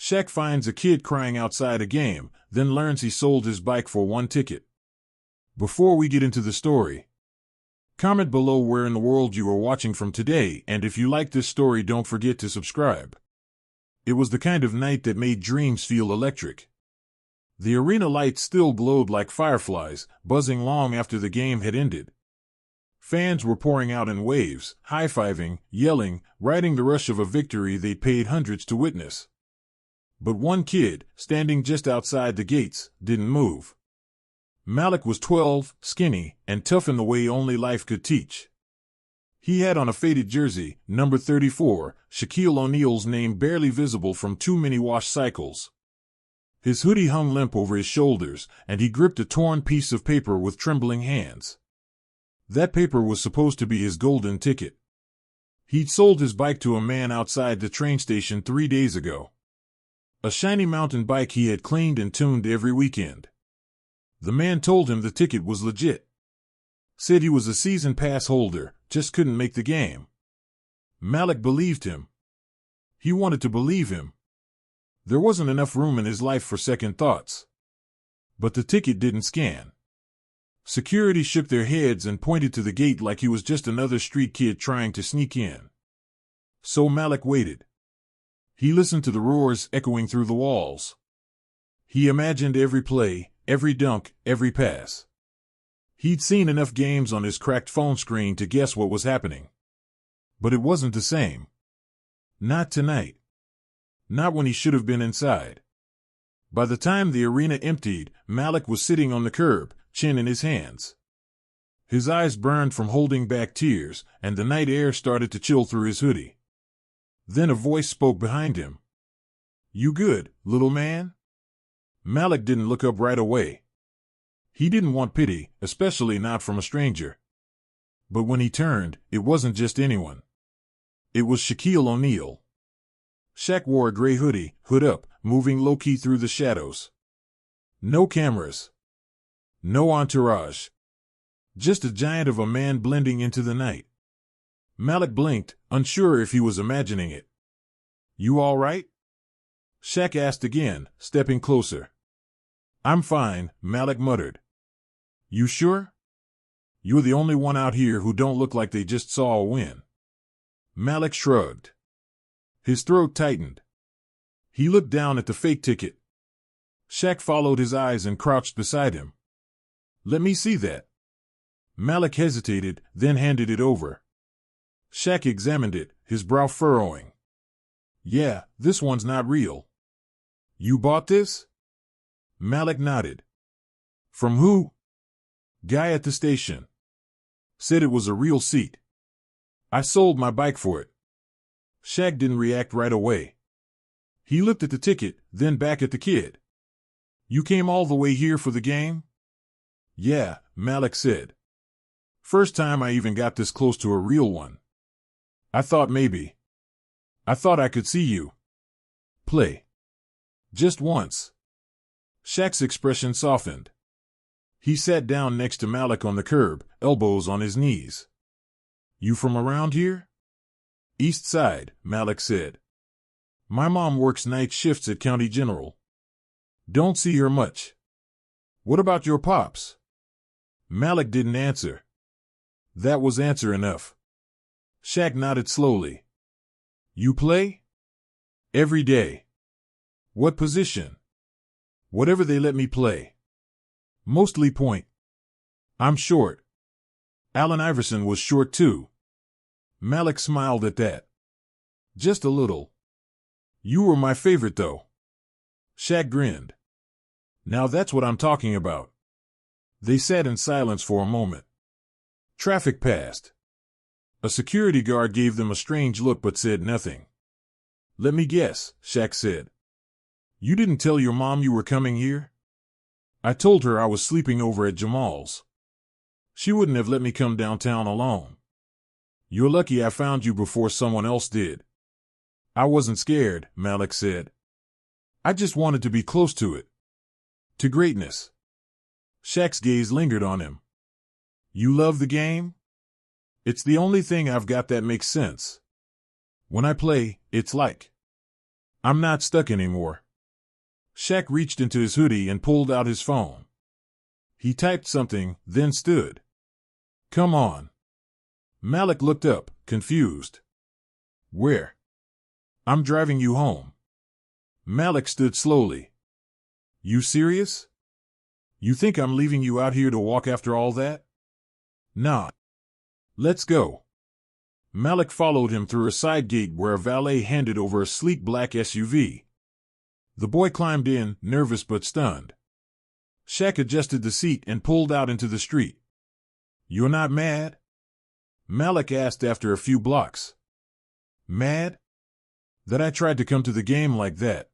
Shaq finds a kid crying outside a game, then learns he sold his bike for one ticket. Before we get into the story, comment below where in the world you are watching from today, and if you like this story, don't forget to subscribe. It was the kind of night that made dreams feel electric. The arena lights still glowed like fireflies, buzzing long after the game had ended. Fans were pouring out in waves, high-fiving, yelling, riding the rush of a victory they'd paid hundreds to witness. But one kid, standing just outside the gates, didn't move. Malik was 12, skinny, and tough in the way only life could teach. He had on a faded jersey, number 34, Shaquille O'Neal's name barely visible from too many wash cycles. His hoodie hung limp over his shoulders, and he gripped a torn piece of paper with trembling hands. That paper was supposed to be his golden ticket. He'd sold his bike to a man outside the train station 3 days ago. A shiny mountain bike he had cleaned and tuned every weekend. The man told him the ticket was legit. Said he was a season pass holder, just couldn't make the game. Malik believed him. He wanted to believe him. There wasn't enough room in his life for second thoughts. But the ticket didn't scan. Security shook their heads and pointed to the gate like he was just another street kid trying to sneak in. So Malik waited. He listened to the roars echoing through the walls. He imagined every play, every dunk, every pass. He'd seen enough games on his cracked phone screen to guess what was happening. But it wasn't the same. Not tonight. Not when he should have been inside. By the time the arena emptied, Malik was sitting on the curb, chin in his hands. His eyes burned from holding back tears, and the night air started to chill through his hoodie. Then a voice spoke behind him. "You good, little man?" Malik didn't look up right away. He didn't want pity, especially not from a stranger. But when he turned, it wasn't just anyone. It was Shaquille O'Neal. Shaq wore a gray hoodie, hood up, moving low-key through the shadows. No cameras. No entourage. Just a giant of a man blending into the night. Malik blinked, unsure if he was imagining it. "You all right?" Shaq asked again, stepping closer. "I'm fine," Malik muttered. "You sure? You're the only one out here who don't look like they just saw a win." Malik shrugged. His throat tightened. He looked down at the fake ticket. Shaq followed his eyes and crouched beside him. "Let me see that." Malik hesitated, then handed it over. Shaq examined it, his brow furrowing. "Yeah, this one's not real." "You bought this?" Malik nodded. "From who?" "Guy at the station. Said it was a real seat. I sold my bike for it." Shaq didn't react right away. He looked at the ticket, then back at the kid. "You came all the way here for the game?" "Yeah," Malik said. "First time I even got this close to a real one. I thought I could see you play. Just once." Shaq's expression softened. He sat down next to Malik on the curb, elbows on his knees. "You from around here?" "East Side," Malik said. "My mom works night shifts at County General. Don't see her much." "What about your pops?" Malik didn't answer. That was answer enough. Shaq nodded slowly. "You play?" "Every day." "What position?" "Whatever they let me play. Mostly point." "I'm short." Allen Iverson was short too. Malik smiled at that. "Just a little." "You were my favorite though." Shaq grinned. "Now that's what I'm talking about." They sat in silence for a moment. Traffic passed. A security guard gave them a strange look but said nothing. "Let me guess," Shaq said. "You didn't tell your mom you were coming here?" "I told her I was sleeping over at Jamal's. She wouldn't have let me come downtown alone. You're lucky I found you before someone else did." "I wasn't scared," Malik said. "I just wanted to be close to it. To greatness." Shaq's gaze lingered on him. "You love the game?" "It's the only thing I've got that makes sense. When I play, it's like I'm not stuck anymore. Shaq reached into his hoodie and pulled out his phone. He typed something, then stood. Come on. Malik looked up, confused. Where? I'm driving you home. Malik stood slowly. You serious? You think I'm leaving you out here to walk after all that? Nah. Let's go. Malik followed him through a side gate where a valet handed over a sleek black SUV. The boy climbed in, nervous but stunned. Shaq adjusted the seat and pulled out into the street. You're not mad? Malik asked after a few blocks. Mad? That I tried to come to the game like that.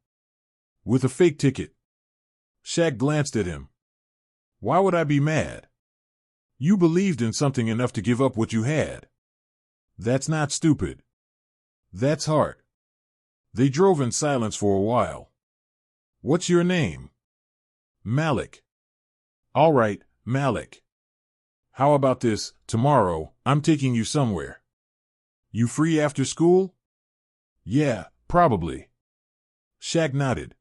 With a fake ticket. Shaq glanced at him. Why would I be mad? You believed in something enough to give up what you had. That's not stupid. That's heart. They drove in silence for a while. What's your name? Malik. All right, Malik. How about this, tomorrow, I'm taking you somewhere. You free after school? Yeah, probably. Shaq nodded.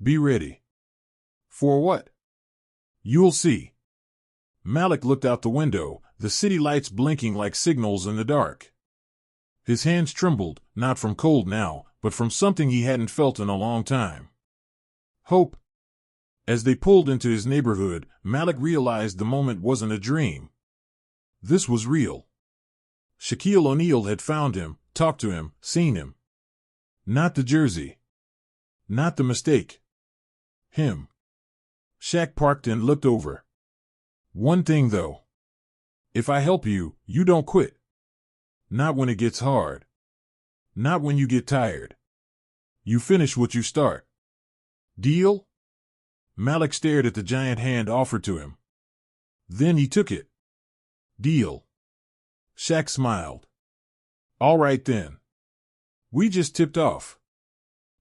Be ready. For what? You'll see. Malik looked out the window, the city lights blinking like signals in the dark. His hands trembled, not from cold now, but from something he hadn't felt in a long time. Hope. As they pulled into his neighborhood, Malik realized the moment wasn't a dream. This was real. Shaquille O'Neal had found him, talked to him, seen him. Not the jersey. Not the mistake. Him. Shaq parked and looked over. One thing though. If I help you, you don't quit. Not when it gets hard. Not when you get tired. You finish what you start. Deal? Malik stared at the giant hand offered to him. Then he took it. Deal. Shaq smiled. All right then. We just tipped off.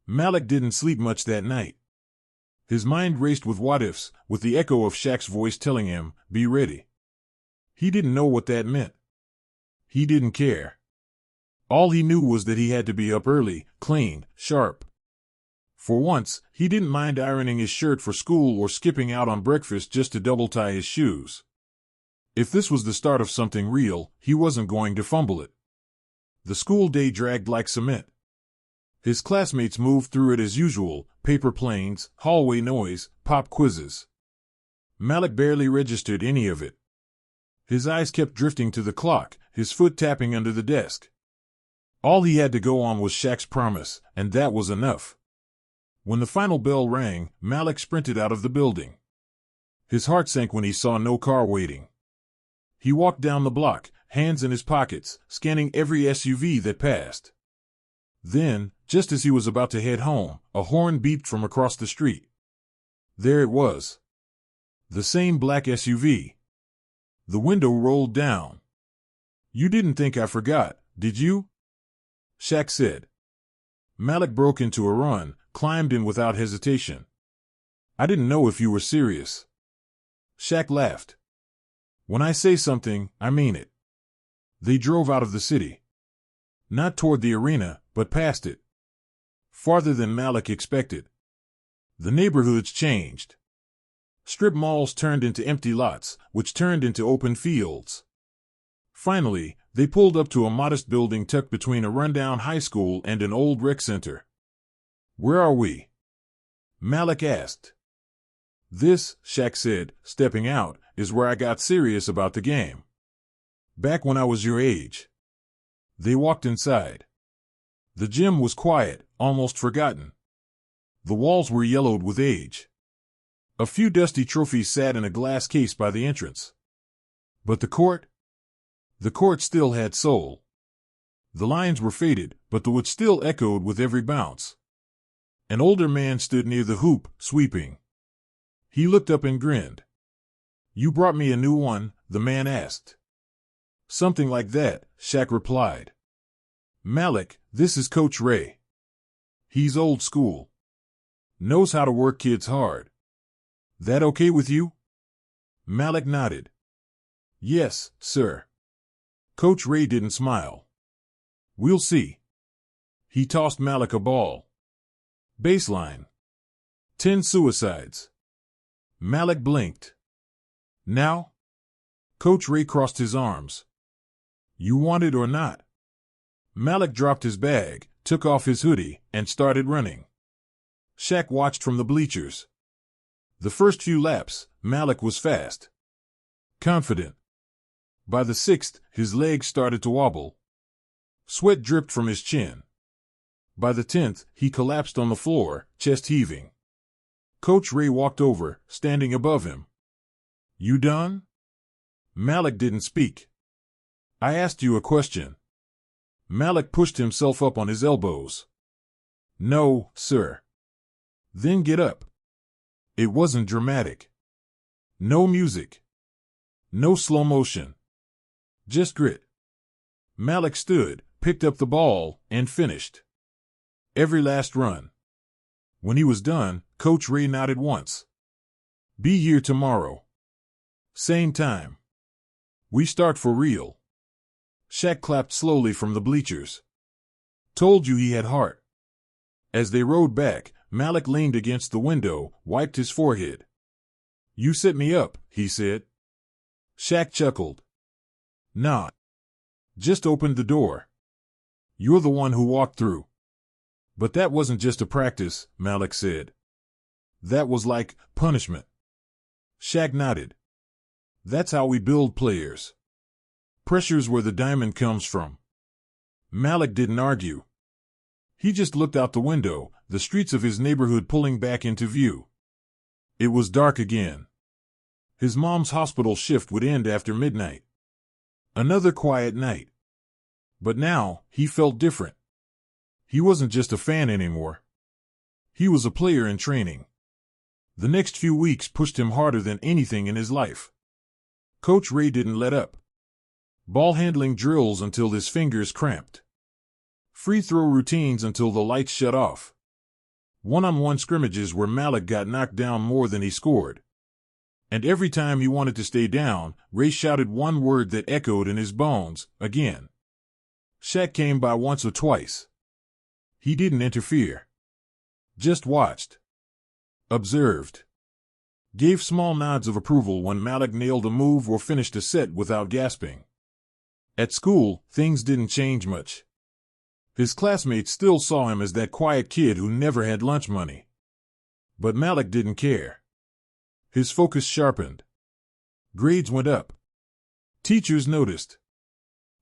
Malik didn't sleep much that night. His mind raced with what-ifs, with the echo of Shaq's voice telling him, be ready. He didn't know what that meant. He didn't care. All he knew was that he had to be up early, clean, sharp. For once, he didn't mind ironing his shirt for school or skipping out on breakfast just to double-tie his shoes. If this was the start of something real, he wasn't going to fumble it. The school day dragged like cement. His classmates moved through it as usual, paper planes, hallway noise, pop quizzes. Malik barely registered any of it. His eyes kept drifting to the clock, his foot tapping under the desk. All he had to go on was Shaq's promise, and that was enough. When the final bell rang, Malik sprinted out of the building. His heart sank when he saw no car waiting. He walked down the block, hands in his pockets, scanning every SUV that passed. Then, just as he was about to head home, a horn beeped from across the street. There it was. The same black SUV. The window rolled down. You didn't think I forgot, did you? Shaq said. Malik broke into a run, climbed in without hesitation. I didn't know if you were serious. Shaq laughed. When I say something, I mean it. They drove out of the city. Not toward the arena, but past it. Farther than Malik expected. The neighborhoods changed. Strip malls turned into empty lots, which turned into open fields. Finally, they pulled up to a modest building tucked between a rundown high school and an old rec center. Where are we? Malik asked. This, Shaq said, stepping out, is where I got serious about the game. Back when I was your age. They walked inside. The gym was quiet, almost forgotten. The walls were yellowed with age. A few dusty trophies sat in a glass case by the entrance. But the court? The court still had soul. The lines were faded, but the wood still echoed with every bounce. An older man stood near the hoop, sweeping. He looked up and grinned. You brought me a new one, the man asked. Something like that, Shaq replied. Malik, this is Coach Ray. He's old school. Knows how to work kids hard. That okay with you? Malik nodded. Yes, sir. Coach Ray didn't smile. We'll see. He tossed Malik a ball. Baseline. 10 suicides. Malik blinked. Now? Coach Ray crossed his arms. You want it or not? Malik dropped his bag, took off his hoodie, and started running. Shaq watched from the bleachers. The first few laps, Malik was fast. Confident. By the sixth, his legs started to wobble. Sweat dripped from his chin. By the 10th, he collapsed on the floor, chest heaving. Coach Ray walked over, standing above him. You done? Malik didn't speak. I asked you a question. Malik pushed himself up on his elbows. No, sir. Then get up. It wasn't dramatic. No music. No slow motion. Just grit. Malik stood, picked up the ball, and finished. Every last run. When he was done, Coach Ray nodded once. Be here tomorrow. Same time. We start for real. Shaq clapped slowly from the bleachers. Told you he had heart. As they rode back, Malik leaned against the window, wiped his forehead. You set me up, he said. Shaq chuckled. Nah. Just opened the door. You're the one who walked through. But that wasn't just a practice, Malik said. That was like punishment. Shaq nodded. That's how we build players. Pressure's where the diamond comes from. Malik didn't argue. He just looked out the window, the streets of his neighborhood pulling back into view. It was dark again. His mom's hospital shift would end after midnight. Another quiet night. But now, he felt different. He wasn't just a fan anymore. He was a player in training. The next few weeks pushed him harder than anything in his life. Coach Ray didn't let up. Ball handling drills until his fingers cramped. Free throw routines until the lights shut off. One-on-one scrimmages where Malik got knocked down more than he scored. And every time he wanted to stay down, Ray shouted one word that echoed in his bones, again. Shaq came by once or twice. He didn't interfere. Just watched. Observed. Gave small nods of approval when Malik nailed a move or finished a set without gasping. At school, things didn't change much. His classmates still saw him as that quiet kid who never had lunch money. But Malik didn't care. His focus sharpened. Grades went up. Teachers noticed.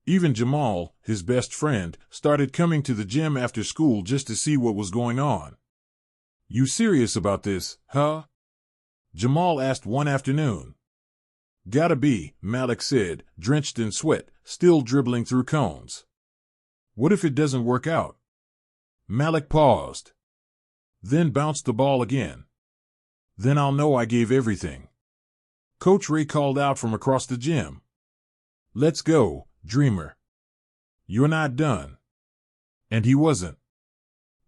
Even Jamal, his best friend, started coming to the gym after school just to see what was going on. You serious about this, huh? Jamal asked one afternoon. Gotta be, Malik said, drenched in sweat, still dribbling through cones. What if it doesn't work out? Malik paused. Then bounced the ball again. Then I'll know I gave everything. Coach Ray called out from across the gym. Let's go, dreamer. You're not done. And he wasn't.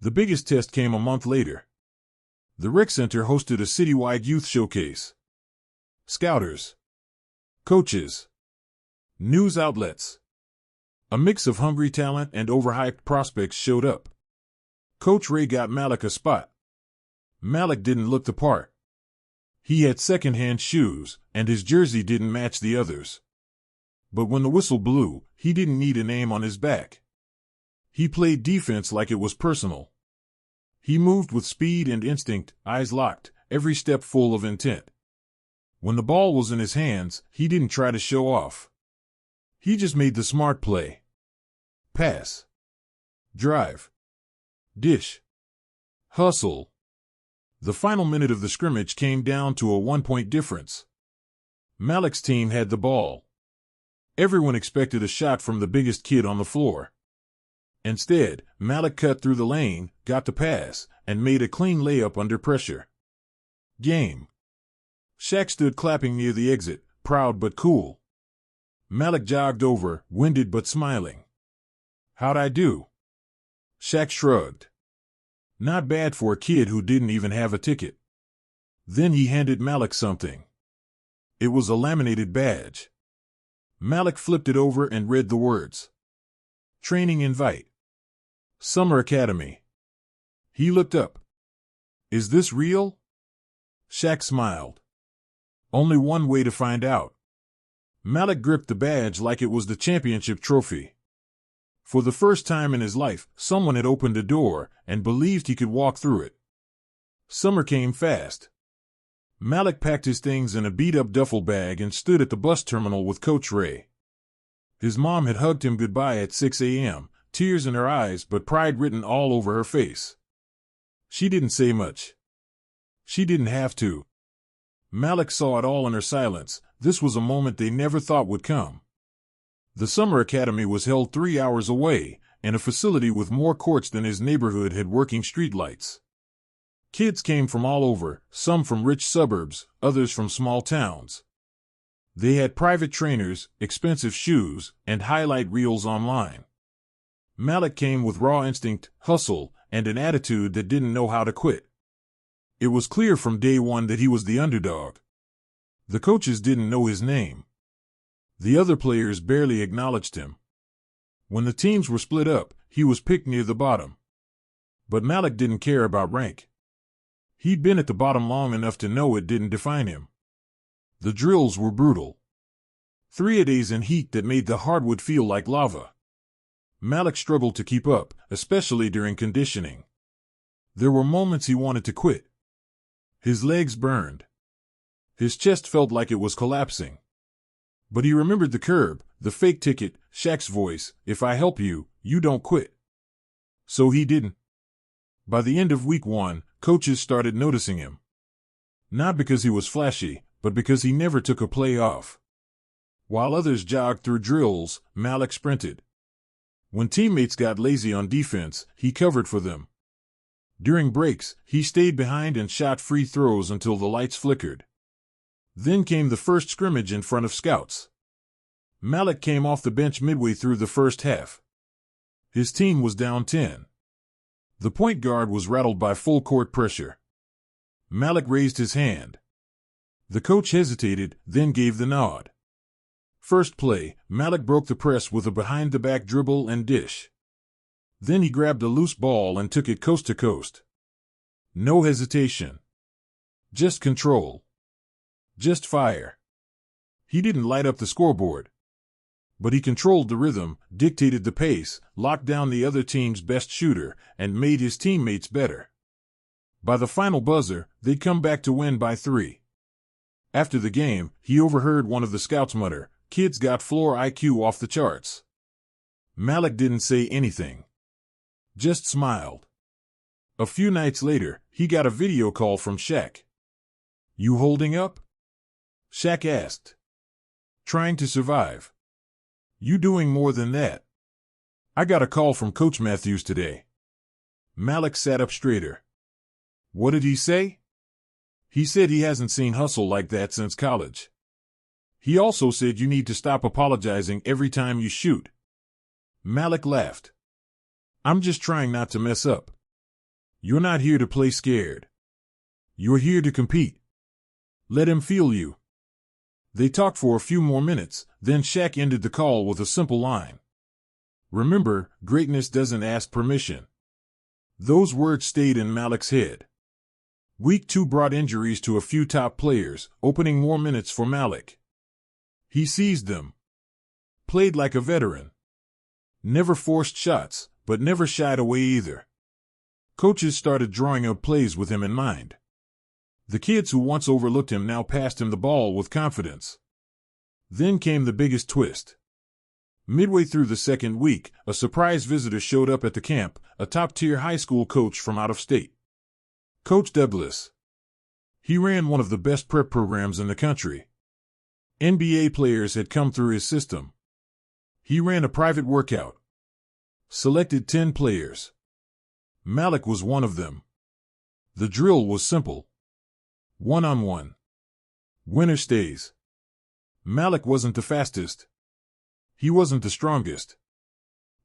The biggest test came a month later. The rec center hosted a citywide youth showcase. Scouters. Coaches. News outlets. A mix of hungry talent and overhyped prospects showed up. Coach Ray got Malik a spot. Malik didn't look the part. He had second-hand shoes, and his jersey didn't match the others. But when the whistle blew, he didn't need a name on his back. He played defense like it was personal. He moved with speed and instinct, eyes locked, every step full of intent. When the ball was in his hands, he didn't try to show off. He just made the smart play. Pass. Drive. Dish. Hustle. The final minute of the scrimmage came down to a 1-point difference. Malik's team had the ball. Everyone expected a shot from the biggest kid on the floor. Instead, Malik cut through the lane, got the pass, and made a clean layup under pressure. Game. Shaq stood clapping near the exit, proud but cool. Malik jogged over, winded but smiling. How'd I do? Shaq shrugged. Not bad for a kid who didn't even have a ticket. Then he handed Malik something. It was a laminated badge. Malik flipped it over and read the words. Training invite. Summer Academy. He looked up. Is this real? Shaq smiled. Only one way to find out. Malik gripped the badge like it was the championship trophy. For the first time in his life, someone had opened a door and believed he could walk through it. Summer came fast. Malik packed his things in a beat-up duffel bag and stood at the bus terminal with Coach Ray. His mom had hugged him goodbye at 6 a.m., tears in her eyes but pride written all over her face. She didn't say much. She didn't have to. Malik saw it all in her silence. This was a moment they never thought would come. The summer academy was held 3 hours away, in a facility with more courts than his neighborhood had working streetlights. Kids came from all over, some from rich suburbs, others from small towns. They had private trainers, expensive shoes, and highlight reels online. Malik came with raw instinct, hustle, and an attitude that didn't know how to quit. It was clear from day one that he was the underdog. The coaches didn't know his name. The other players barely acknowledged him. When the teams were split up, he was picked near the bottom. But Malik didn't care about rank. He'd been at the bottom long enough to know it didn't define him. The drills were brutal. 3-a-days in heat that made the hardwood feel like lava. Malik struggled to keep up, especially during conditioning. There were moments he wanted to quit. His legs burned. His chest felt like it was collapsing. But he remembered the curb, the fake ticket, Shaq's voice, "If I help you, you don't quit." So he didn't. By the end of week 1, coaches started noticing him. Not because he was flashy, but because he never took a play off. While others jogged through drills, Malik sprinted. When teammates got lazy on defense, he covered for them. During breaks, he stayed behind and shot free throws until the lights flickered. Then came the first scrimmage in front of scouts. Malik came off the bench midway through the first half. His team was down 10. The point guard was rattled by full court pressure. Malik raised his hand. The coach hesitated, then gave the nod. First play, Malik broke the press with a behind-the-back dribble and dish. Then he grabbed a loose ball and took it coast to coast. No hesitation. Just control. Just fire. He didn't light up the scoreboard. But he controlled the rhythm, dictated the pace, locked down the other team's best shooter, and made his teammates better. By the final buzzer, they'd come back to win by 3. After the game, he overheard one of the scouts mutter, "Kids got floor IQ off the charts." Malik didn't say anything. Just smiled. A few nights later, he got a video call from Shaq. "You holding up?" Shaq asked. "Trying to survive." "You doing more than that?" "I got a call from Coach Matthews today." Malik sat up straighter. "What did he say?" "He said he hasn't seen hustle like that since college. He also said you need to stop apologizing every time you shoot." Malik laughed. "I'm just trying not to mess up. You're not here to play scared. You're here to compete. Let him feel you." They talked for a few more minutes, then Shaq ended the call with a simple line. "Remember, greatness doesn't ask permission." Those words stayed in Malik's head. Week 2 brought injuries to a few top players, opening more minutes for Malik. He seized them. Played like a veteran. Never forced shots, but never shied away either. Coaches started drawing up plays with him in mind. The kids who once overlooked him now passed him the ball with confidence. Then came the biggest twist. Midway through the second week, a surprise visitor showed up at the camp, a top-tier high school coach from out of state. Coach Douglas. He ran one of the best prep programs in the country. NBA players had come through his system. He ran a private workout. Selected 10 players. Malik was one of them. The drill was simple. 1-on-1. Winner stays. Malik wasn't the fastest. He wasn't the strongest.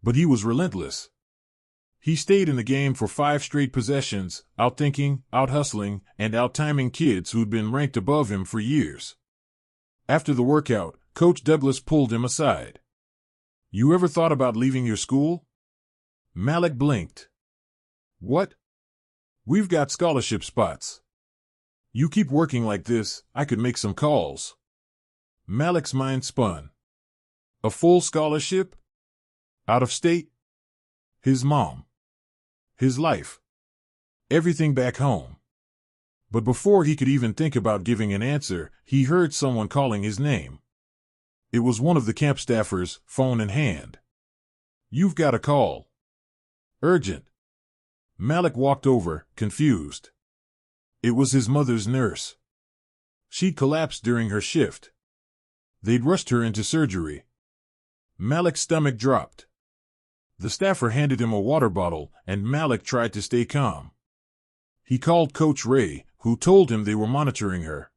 But he was relentless. He stayed in the game for 5 straight possessions, outthinking, out-hustling, and out-timing kids who'd been ranked above him for years. After the workout, Coach Douglas pulled him aside. "You ever thought about leaving your school?" Malik blinked. "What?" We've got scholarship spots. You keep working like this, I could make some calls. Malik's mind spun. A full scholarship? Out of state? His mom. His life. Everything back home. But before he could even think about giving an answer, he heard someone calling his name. It was one of the camp staffers, phone in hand. You've got a call. Urgent. Malik walked over, confused. It was his mother's nurse. She'd collapsed during her shift. They'd rushed her into surgery. Malik's stomach dropped. The staffer handed him a water bottle, and Malik tried to stay calm. He called Coach Ray, who told him they were monitoring her.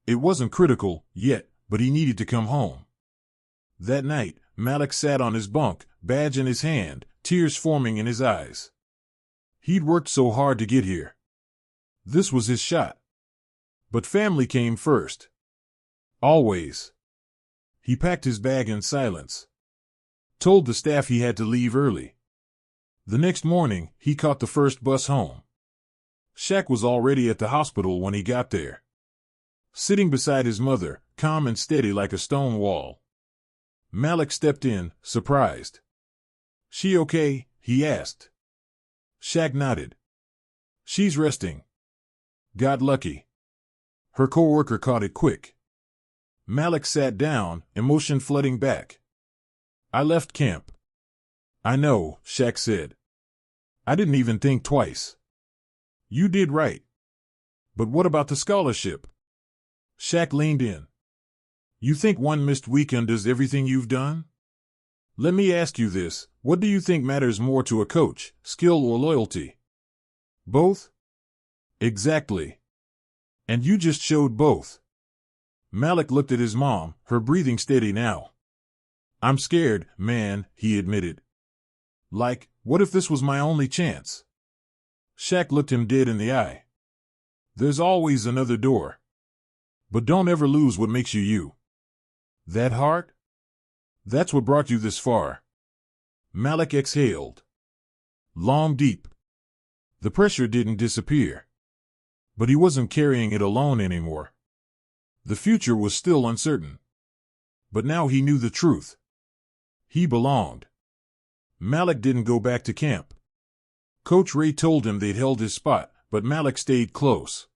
It wasn't critical, yet, but he needed to come home. That night, Malik sat on his bunk, badge in his hand, tears forming in his eyes. He'd worked so hard to get here. This was his shot. But family came first. Always. He packed his bag in silence. Told the staff he had to leave early. The next morning, he caught the first bus home. Shaq was already at the hospital when he got there. Sitting beside his mother, calm and steady like a stone wall. Malik stepped in, surprised. She okay? He asked. Shaq nodded. She's resting. Got lucky. Her coworker caught it quick. Malik sat down, emotion flooding back. I left camp. I know, Shaq said. I didn't even think twice. You did right. But what about the scholarship? Shaq leaned in. You think one missed weekend does everything you've done? Let me ask you this, what do you think matters more to a coach, skill or loyalty? Both? Exactly. And you just showed both. Malik looked at his mom, her breathing steady now. I'm scared, man, he admitted. Like, what if this was my only chance? Shaq looked him dead in the eye. There's always another door. But don't ever lose what makes you you. That heart? That's what brought you this far. Malik exhaled. Long, deep. The pressure didn't disappear. But he wasn't carrying it alone anymore. The future was still uncertain. But now he knew the truth. He belonged. Malik didn't go back to camp. Coach Ray told him they'd held his spot, but Malik stayed close.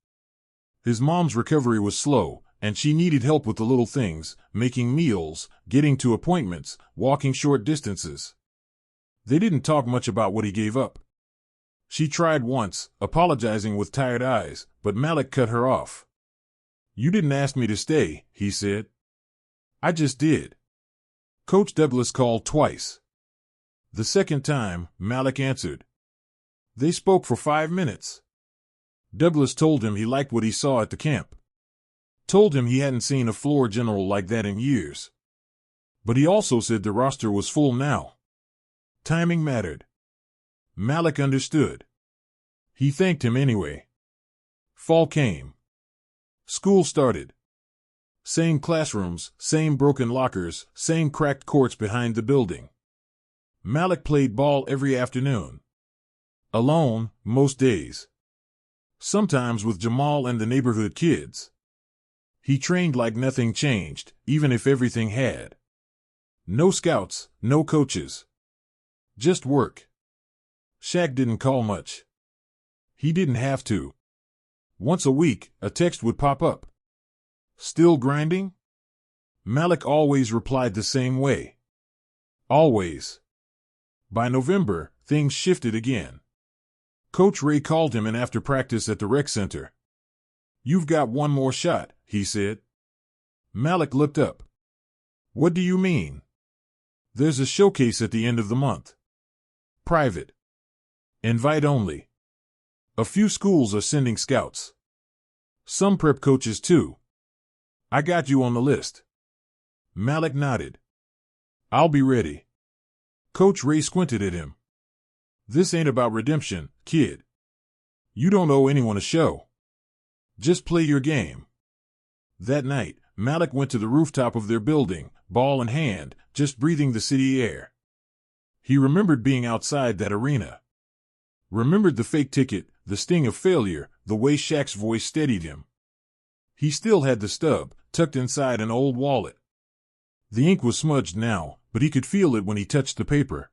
His mom's recovery was slow, and she needed help with the little things, making meals, getting to appointments, walking short distances. They didn't talk much about what he gave up. She tried once, apologizing with tired eyes, but Malik cut her off. You didn't ask me to stay, he said. I just did. Coach Douglas called twice. The second time, Malik answered. They spoke for 5 minutes. Douglas told him he liked what he saw at the camp. Told him he hadn't seen a floor general like that in years. But he also said the roster was full now. Timing mattered. Malik understood. He thanked him anyway. Fall came. School started. Same classrooms, same broken lockers, same cracked courts behind the building. Malik played ball every afternoon. Alone, most days. Sometimes with Jamal and the neighborhood kids. He trained like nothing changed, even if everything had. No scouts, no coaches. Just work. Shaq didn't call much. He didn't have to. Once a week, a text would pop up. Still grinding? Malik always replied the same way. Always. By November, things shifted again. Coach Ray called him in after practice at the rec center. You've got one more shot, he said. Malik looked up. What do you mean? There's a showcase at the end of the month. Private. Invite only. A few schools are sending scouts. Some prep coaches too. I got you on the list. Malik nodded. I'll be ready. Coach Ray squinted at him. This ain't about redemption, kid. You don't owe anyone a show. Just play your game. That night, Malik went to the rooftop of their building, ball in hand, just breathing the city air. He remembered being outside that arena. Remembered the fake ticket, the sting of failure, the way Shaq's voice steadied him. He still had the stub, tucked inside an old wallet. The ink was smudged now, but he could feel it when he touched the paper.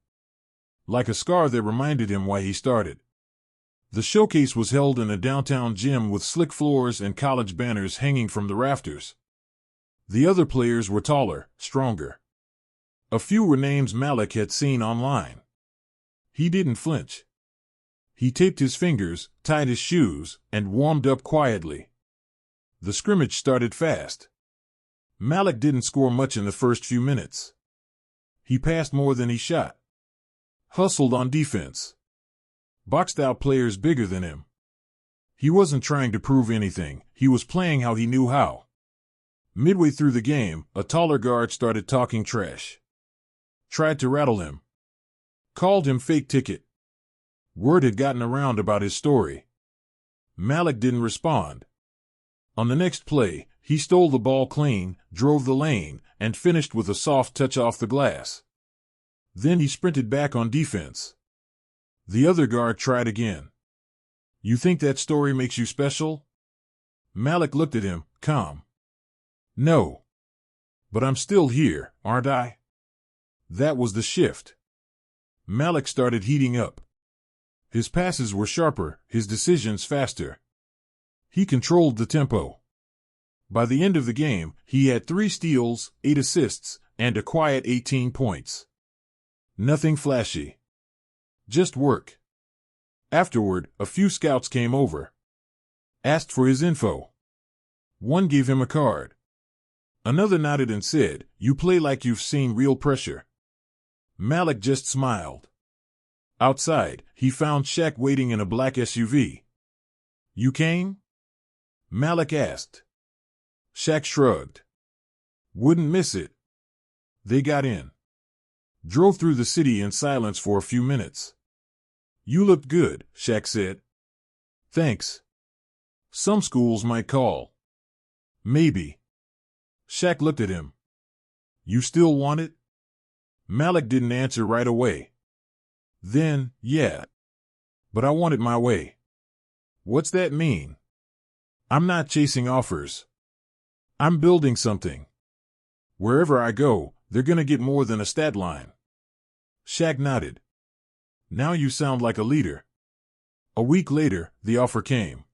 Like a scar that reminded him why he started. The showcase was held in a downtown gym with slick floors and college banners hanging from the rafters. The other players were taller, stronger. A few were names Malik had seen online. He didn't flinch. He taped his fingers, tied his shoes, and warmed up quietly. The scrimmage started fast. Malik didn't score much in the first few minutes. He passed more than he shot. Hustled on defense. Boxed out players bigger than him. He wasn't trying to prove anything, he was playing how he knew how. Midway through the game, a taller guard started talking trash. Tried to rattle him. Called him fake ticket. Word had gotten around about his story. Malik didn't respond. On the next play, he stole the ball clean, drove the lane, and finished with a soft touch off the glass. Then he sprinted back on defense. The other guard tried again. You think that story makes you special? Malik looked at him, calm. No. But I'm still here, aren't I? That was the shift. Malik started heating up. His passes were sharper, his decisions faster. He controlled the tempo. By the end of the game, he had 3 steals, 8 assists, and a quiet 18 points. Nothing flashy. Just work. Afterward, a few scouts came over. Asked for his info. One gave him a card. Another nodded and said, "You play like you've seen real pressure." Malik just smiled. Outside, he found Shaq waiting in a black SUV. You came? Malik asked. Shaq shrugged. Wouldn't miss it. They got in. Drove through the city in silence for a few minutes. You looked good, Shaq said. Thanks. Some schools might call. Maybe. Shaq looked at him. You still want it? Malik didn't answer right away. Then, yeah. But I want it my way. What's that mean? I'm not chasing offers. I'm building something. Wherever I go, they're gonna get more than a stat line. Shaq nodded. Now you sound like a leader. A week later, the offer came.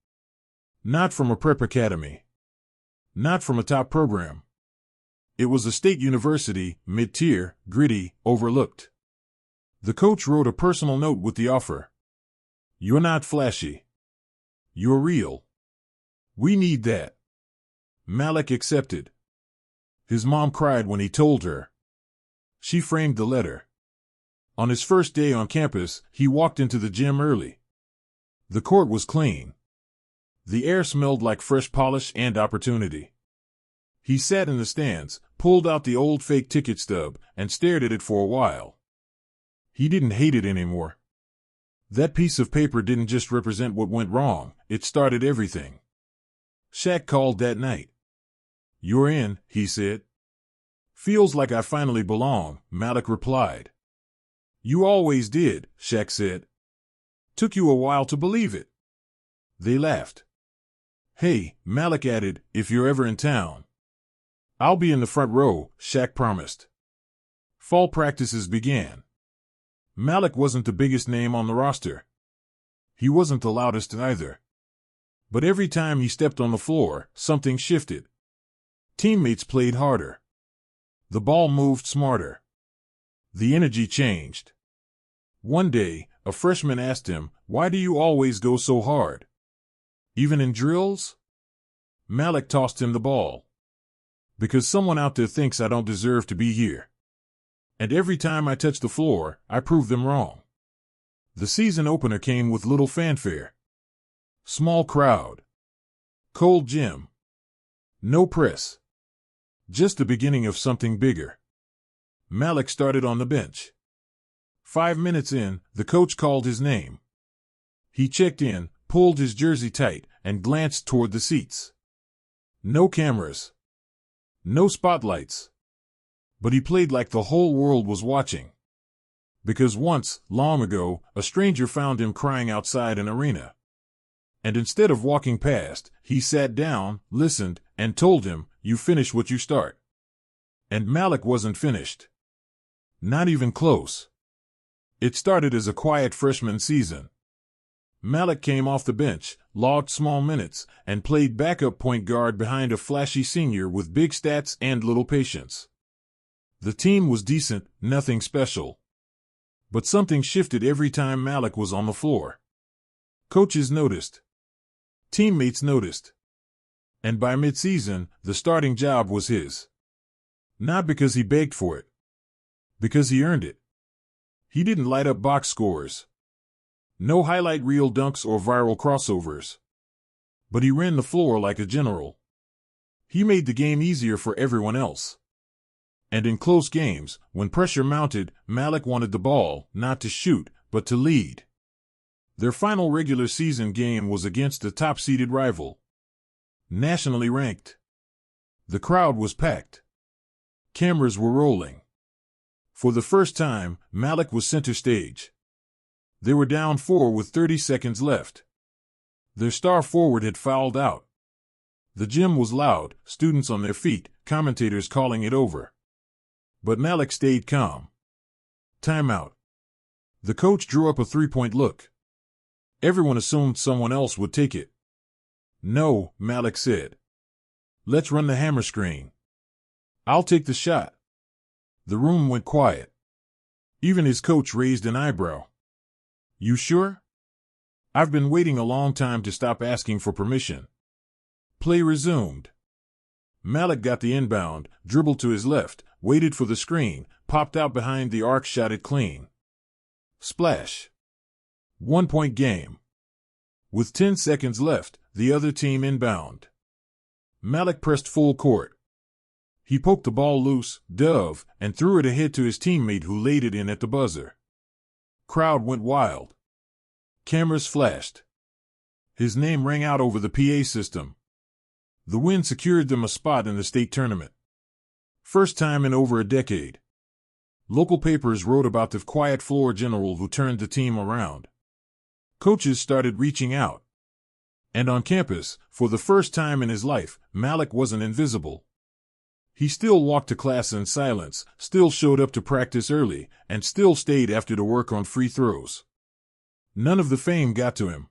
Not from a prep academy. Not from a top program. It was a state university, mid-tier, gritty, overlooked. The coach wrote a personal note with the offer. You're not flashy. You're real. We need that. Malik accepted. His mom cried when he told her. She framed the letter. On his first day on campus, he walked into the gym early. The court was clean. The air smelled like fresh polish and opportunity. He sat in the stands, pulled out the old fake ticket stub, and stared at it for a while. He didn't hate it anymore. That piece of paper didn't just represent what went wrong, it started everything. Shaq called that night. You're in, he said. Feels like I finally belong, Malik replied. You always did, Shaq said. Took you a while to believe it. They laughed. Hey, Malik added, if you're ever in town. I'll be in the front row, Shaq promised. Fall practices began. Malik wasn't the biggest name on the roster. He wasn't the loudest either. But every time he stepped on the floor, something shifted. Teammates played harder. The ball moved smarter. The energy changed. One day, a freshman asked him, why do you always go so hard? Even in drills? Malik tossed him the ball. Because someone out there thinks I don't deserve to be here. And every time I touch the floor, I prove them wrong. The season opener came with little fanfare. Small crowd. Cold gym. No press. Just the beginning of something bigger. Malik started on the bench. 5 minutes in, the coach called his name. He checked in, pulled his jersey tight, and glanced toward the seats. No cameras. No spotlights. But he played like the whole world was watching. Because once, long ago, a stranger found him crying outside an arena. And instead of walking past, he sat down, listened, and told him, "You finish what you start." And Malik wasn't finished. Not even close. It started as a quiet freshman season. Malik came off the bench, logged small minutes, and played backup point guard behind a flashy senior with big stats and little patience. The team was decent, nothing special. But something shifted every time Malik was on the floor. Coaches noticed. Teammates noticed. And by mid-season, the starting job was his. Not because he begged for it. Because he earned it. He didn't light up box scores. No highlight reel dunks or viral crossovers. But he ran the floor like a general. He made the game easier for everyone else. And in close games, when pressure mounted, Malik wanted the ball, not to shoot, but to lead. Their final regular season game was against a top-seeded rival. Nationally ranked. The crowd was packed. Cameras were rolling. For the first time, Malik was center stage. They were down 4 with 30 seconds left. Their star forward had fouled out. The gym was loud, students on their feet, commentators calling it over. But Malik stayed calm. Timeout. The coach drew up a three-point look. Everyone assumed someone else would take it. "No," Malik said. "Let's run the hammer screen. I'll take the shot." The room went quiet. Even his coach raised an eyebrow. "You sure?" "I've been waiting a long time to stop asking for permission." Play resumed. Malik got the inbound, dribbled to his left, waited for the screen, popped out behind the arc, shot it clean. Splash. 1-point game. With 10 seconds left, the other team inbound. Malik pressed full court. He poked the ball loose, dove, and threw it ahead to his teammate who laid it in at the buzzer. Crowd went wild. Cameras flashed. His name rang out over the PA system. The win secured them a spot in the state tournament. First time in over a decade. Local papers wrote about the quiet floor general who turned the team around. Coaches started reaching out. And on campus, for the first time in his life, Malik wasn't invisible. He still walked to class in silence, still showed up to practice early, and still stayed after to work on free throws. None of the fame got to him.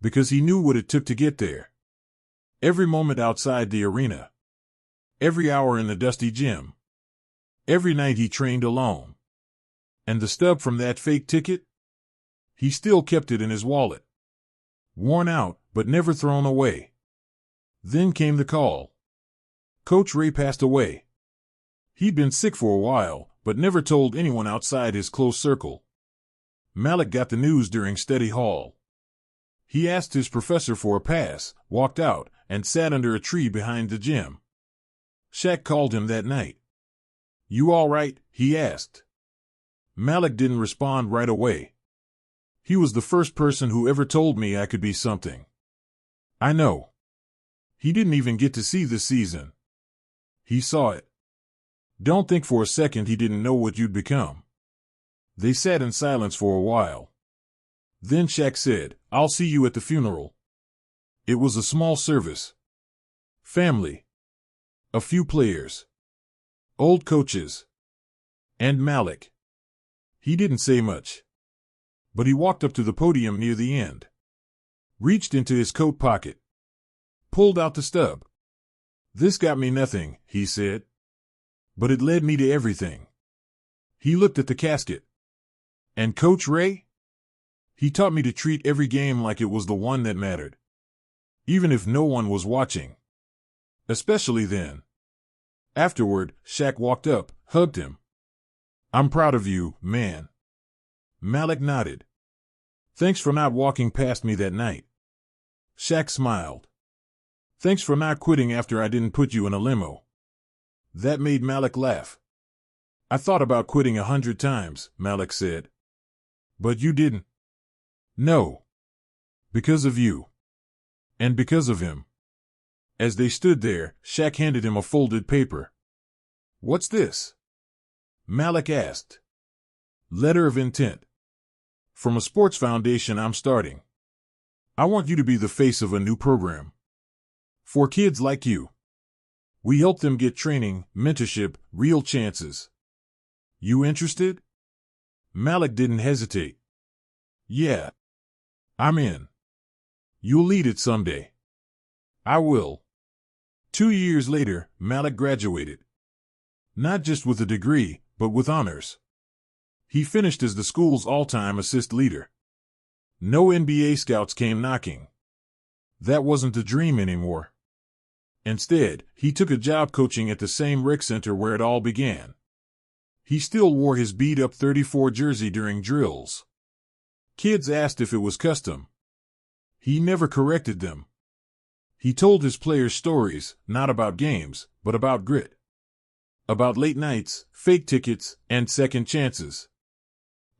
Because he knew what it took to get there. Every moment outside the arena. Every hour in the dusty gym. Every night he trained alone. And the stub from that fake ticket? He still kept it in his wallet. Worn out, but never thrown away. Then came the call. Coach Ray passed away. He'd been sick for a while, but never told anyone outside his close circle. Malik got the news during study hall. He asked his professor for a pass, walked out, and sat under a tree behind the gym. Shaq called him that night. "You all right?" he asked. Malik didn't respond right away. He was the first person who ever told me I could be something. I know. He didn't even get to see the season. He saw it. Don't think for a second he didn't know what you'd become. They sat in silence for a while. Then Shaq said, "I'll see you at the funeral." It was a small service. Family. A few players. Old coaches. And Malik. He didn't say much. But he walked up to the podium near the end. Reached into his coat pocket. Pulled out the stub. "This got me nothing," he said. "But it led me to everything." He looked at the casket. "And Coach Ray? He taught me to treat every game like it was the one that mattered. Even if no one was watching. Especially then." Afterward, Shaq walked up, hugged him. "I'm proud of you, man." Malik nodded. "Thanks for not walking past me that night." Shaq smiled. "Thanks for not quitting after I didn't put you in a limo." That made Malik laugh. "I thought about quitting 100 times," Malik said. "But you didn't." "No. Because of you. And because of him." As they stood there, Shaq handed him a folded paper. "What's this?" Malik asked. "Letter of intent. From a sports foundation I'm starting." I want you to be the face of a new program. For kids like you. We help them get training, mentorship, real chances. You interested? Malik didn't hesitate. Yeah. I'm in. You'll lead it someday. I will. 2 years later, Malik graduated. Not just with a degree, but with honors. He finished as the school's all-time assist leader. No NBA scouts came knocking. That wasn't the dream anymore. Instead, he took a job coaching at the same rec center where it all began. He still wore his beat-up 34 jersey during drills. Kids asked if it was custom. He never corrected them. He told his players stories, not about games, but about grit. About late nights, fake tickets, and second chances.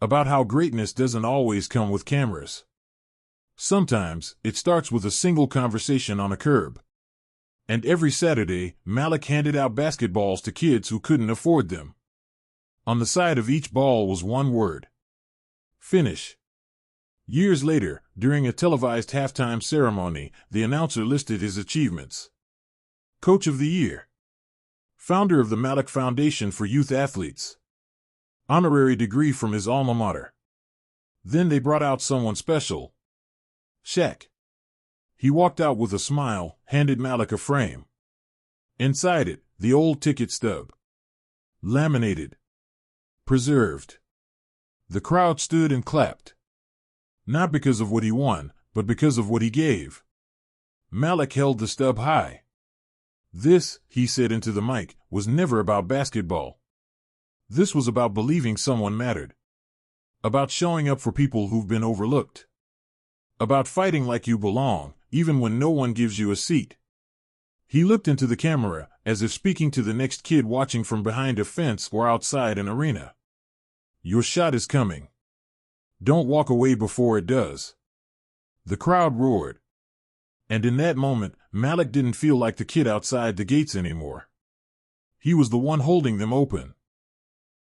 About how greatness doesn't always come with cameras. Sometimes, it starts with a single conversation on a curb. And every Saturday, Malik handed out basketballs to kids who couldn't afford them. On the side of each ball was one word. Finish. Years later, during a televised halftime ceremony, the announcer listed his achievements. Coach of the Year. Founder of the Malik Foundation for Youth Athletes. Honorary degree from his alma mater. Then they brought out someone special. Shaq. He walked out with a smile, handed Malik a frame. Inside it, the old ticket stub. Laminated. Preserved. The crowd stood and clapped. Not because of what he won, but because of what he gave. Malik held the stub high. This, he said into the mic, was never about basketball. This was about believing someone mattered. About showing up for people who've been overlooked. About fighting like you belong, even when no one gives you a seat. He looked into the camera, as if speaking to the next kid watching from behind a fence or outside an arena. Your shot is coming. Don't walk away before it does. The crowd roared. And in that moment, Malik didn't feel like the kid outside the gates anymore. He was the one holding them open.